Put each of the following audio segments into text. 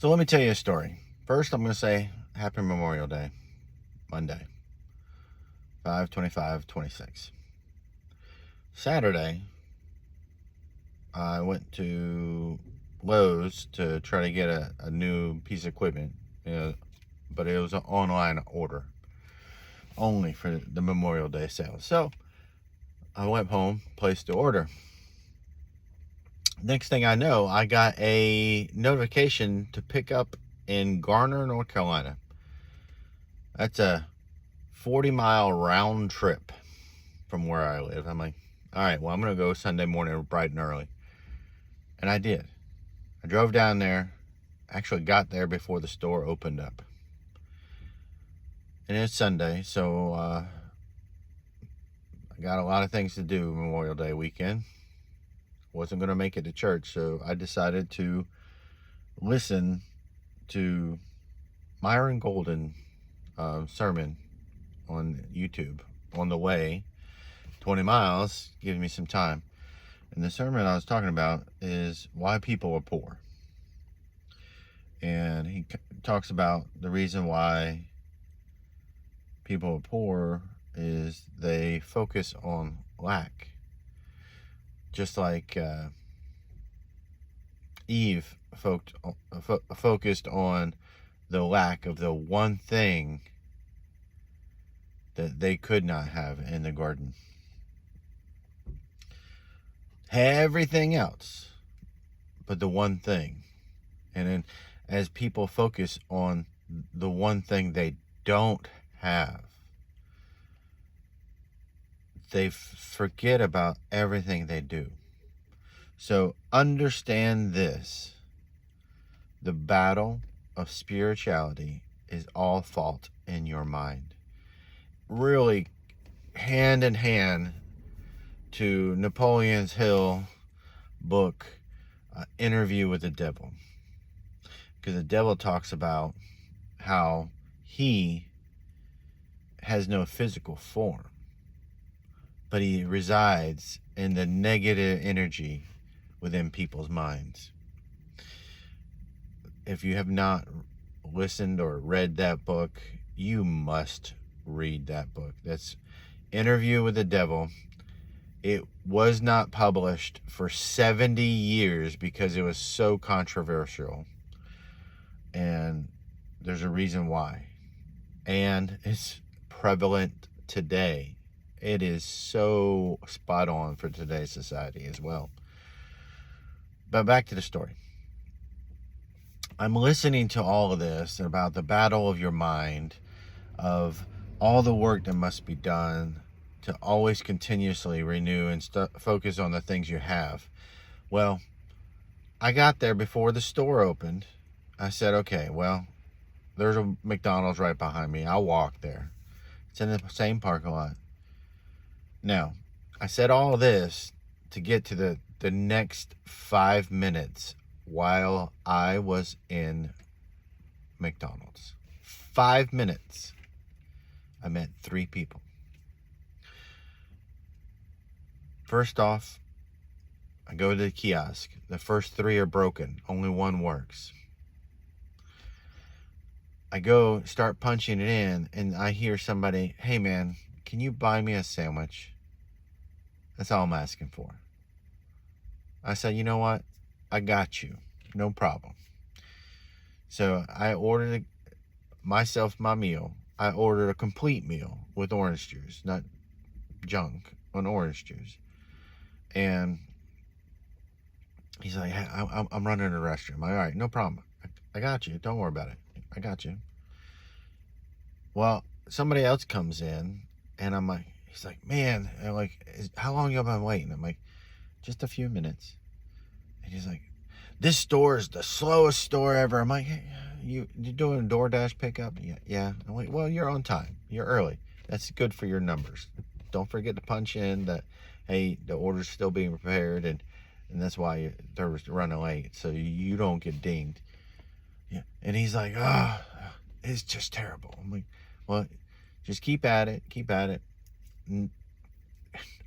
So let me tell you a story. First, I'm going to say Happy Memorial Day, Monday, 5/25/26. Saturday, I went to Lowe's to try to get a new piece of equipment, but it was an online order only for the Memorial Day sale. So I went home, placed the order. Next thing I know, I got a notification to pick up in Garner, North Carolina. That's a 40-mile round trip from where I live. I'm like, all right, well, I'm going to go Sunday morning bright and early. And I did. I drove down there, actually got there before the store opened up. And it's Sunday, so I got a lot of things to do Memorial Day weekend. Wasn't going to make it to church, so I decided to listen to Myron Golden sermon on YouTube on the way. 20 miles gives me some time. And the sermon I was talking about is why people are poor. And he talks about the reason why people are poor is they focus on lack. Just like Eve focused on the lack of the one thing that they could not have in the garden. Everything else but the one thing. And then as people focus on the one thing they don't have, they forget about everything they do. So understand this. The battle of spirituality is all fought in your mind. Really hand in hand to Napoleon Hill's book, Interview with the Devil. Because the devil talks about how he has no physical form, but he resides in the negative energy within people's minds. If you have not listened or read that book, you must read that book. That's Interview with the Devil. It was not published for 70 years because it was so controversial. And there's a reason why. And it's prevalent today. It is so spot on for today's society as well. But back to the story. I'm listening to all of this about the battle of your mind, of all the work that must be done to always continuously renew and focus on the things you have. Well, I got there before the store opened. I said, okay, well, there's a McDonald's right behind me. I'll walk there. It's in the same parking lot. Now, I said all this to get to the next 5 minutes while I was in McDonald's. 5 minutes. I met 3 people. First off, I go to the kiosk. The first 3 are broken. Only 1 works. I go start punching it in, and I hear somebody, hey man, can you buy me a sandwich? That's all I'm asking for. I said, you know what? I got you. No problem. So I ordered myself my meal. I ordered a complete meal with orange juice, not junk, on orange juice. And he's like, hey, I'm running to the restroom. I'm like, all right, no problem. I got you. Don't worry about it. I got you. Well, somebody else comes in, and I'm like, he's like, man, I'm like, how long you been waiting? I'm like, just a few minutes. And he's like, this store is the slowest store ever. I'm like, hey, you doing a DoorDash pickup? Yeah. I'm like, well, you're on time. You're early. That's good for your numbers. Don't forget to punch in that, hey, the order's still being prepared, and that's why they're running late, so you don't get dinged. Yeah. And he's like, it's just terrible. I'm like, well, just keep at it. And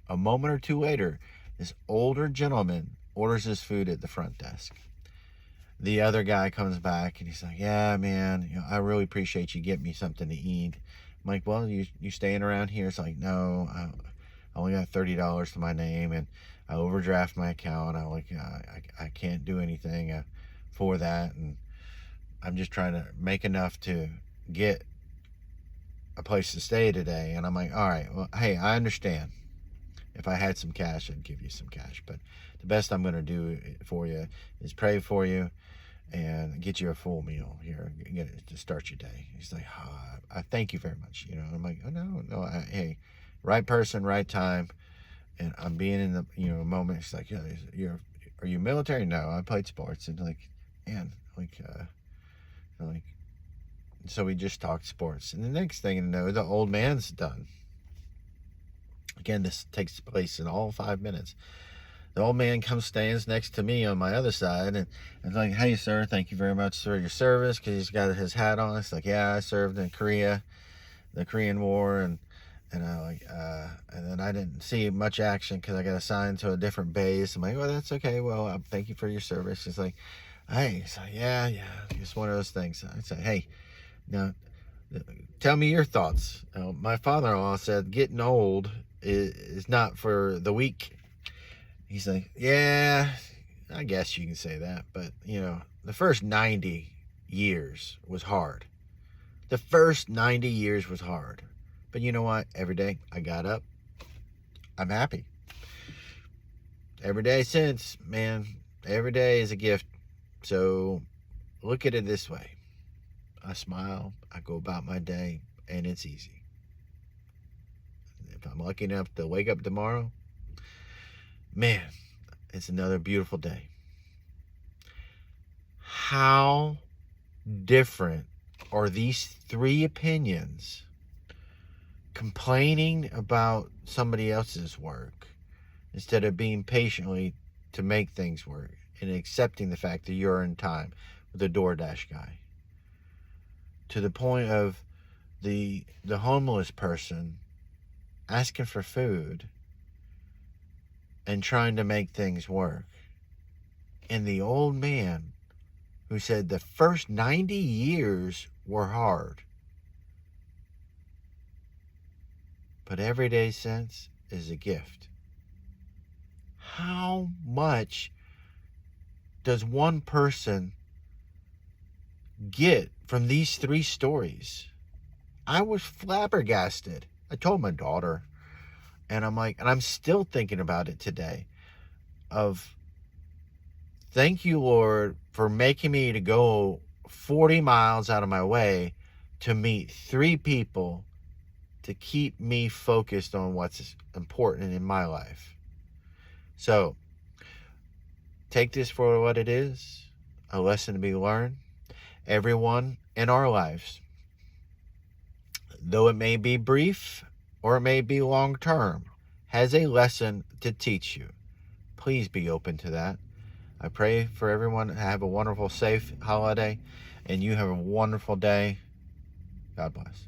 a moment or two later, this older gentleman orders his food at the front desk. the other guy comes back and he's like, yeah, man, I really appreciate you getting me something to eat. I'm like, well, you staying around here? It's like, no, I only got $30 to my name, and I overdraft my account. I can't do anything for that, and I'm just trying to make enough to get a place to stay today. And I'm like, all right, well, hey, I understand. If I had some cash, I'd give you some cash, but the best I'm going to do for you is pray for you and get you a full meal here, get it to start your day. He's like, oh, I thank you very much. I'm like, oh, no, hey, right person, right time. And I'm being in the, moment. He's like, yeah, are you military? No, I played sports. And like, man, so we just talked sports. And the next thing you know, the old man's done. Again, this takes place in all 5 minutes. The old man stands next to me on my other side, and it's like, hey, sir, thank you very much for your service, because he's got his hat on. It's like, yeah, I served in Korea, the Korean War, and and then I didn't see much action because I got assigned to a different base. I'm like, well, that's okay. Well, thank you for your service. It's like, hey, so yeah, it's one of those things. I say, hey, now, tell me your thoughts. My father-in-law said getting old is not for the weak. He's like, yeah, I guess you can say that. But, the first 90 years was hard. The first 90 years was hard. But you know what? Every day I got up, I'm happy. Every day since, man, every day is a gift. So look at it this way. I smile, I go about my day, and it's easy. If I'm lucky enough to wake up tomorrow, man, it's another beautiful day. How different are these 3 opinions? Complaining about somebody else's work instead of being patiently to make things work and accepting the fact that you're in time with the DoorDash guy. To the point of the homeless person asking for food and trying to make things work. And the old man who said the first 90 years were hard. But every day since is a gift. How much does one person get from these 3 stories? I was flabbergasted. I told my daughter, and I'm like, and I'm still thinking about it today, of thank you, Lord, for making me to go 40 miles out of my way to meet 3 people to keep me focused on what's important in my life. So, take this for what it is, a lesson to be learned. Everyone in our lives, though it may be brief or it may be long term, has a lesson to teach you. Please be open to that. I pray for everyone to have a wonderful, safe holiday, and you have a wonderful day. God bless.